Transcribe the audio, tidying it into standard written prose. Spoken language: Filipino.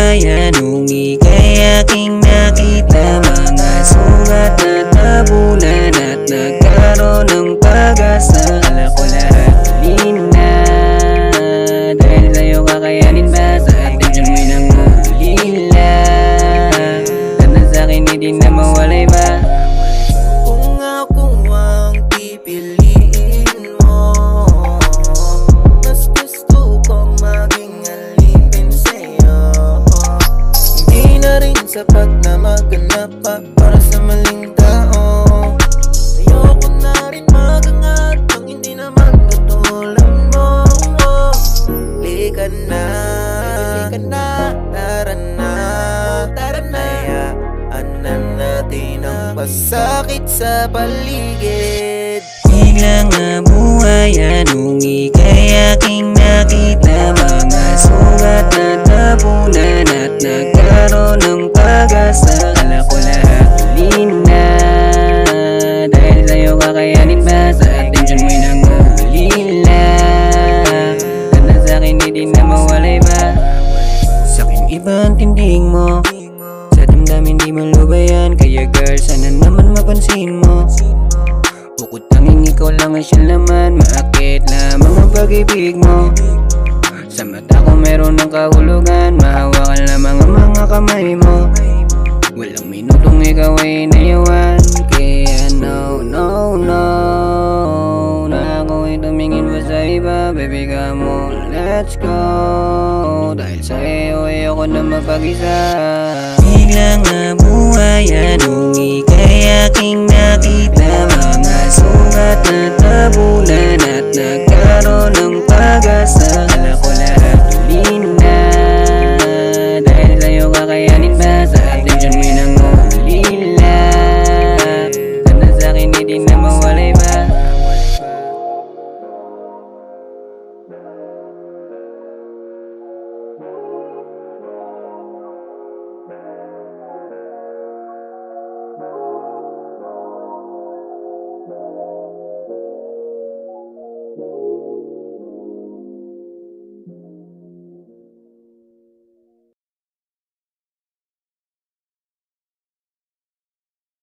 buhay anong ika'y aking nakita, mga sugat na tabunan at nagkaroon ng pag-asa. Akala ko lahat huli na, dahil sa'yo kakayanin ba sa atensyon mo'y nangulila, at na sa'kin hindi na mawalay ba? Kung ako ang pipiliin mo, mas gusto kong maging alipin sa'yo. Hindi na rin sapat na maghanap pa para sa maling tao. Ayoko na rin magangat pang hindi na magkatulad mo. Lika na, tara na, hayaan na natin ang pasakit sa paligid. Biglang nga buhay anong ika'y aking nakita, mga sugat na tabunan at nagkaroon ng pag-asa. Akala ko lahat huli na, dahil sa'yo kakayanin ba sa atensyon mo'y nangulila, at na sa'kin hindi na mawalay ba? Sa'kin iba ang tindig mo, sa damdamin di mo lubayan, kaya girl sana naman mapansin mo. Bukod tanging ikaw lang ang siyang laman, maakit lamang ang pag-ibig mo. Sa mata ko meron ng kahulugan, mahawakan lamang ang mga kamay mo. Walang minutong ikaw ay inayawan, kaya no, na ako'y tumingin pa sa iba. Baby come on, let's go, dahil sa iyo ayoko na mapag-isa. Biglang nga buhay anong ika'y aking nakita,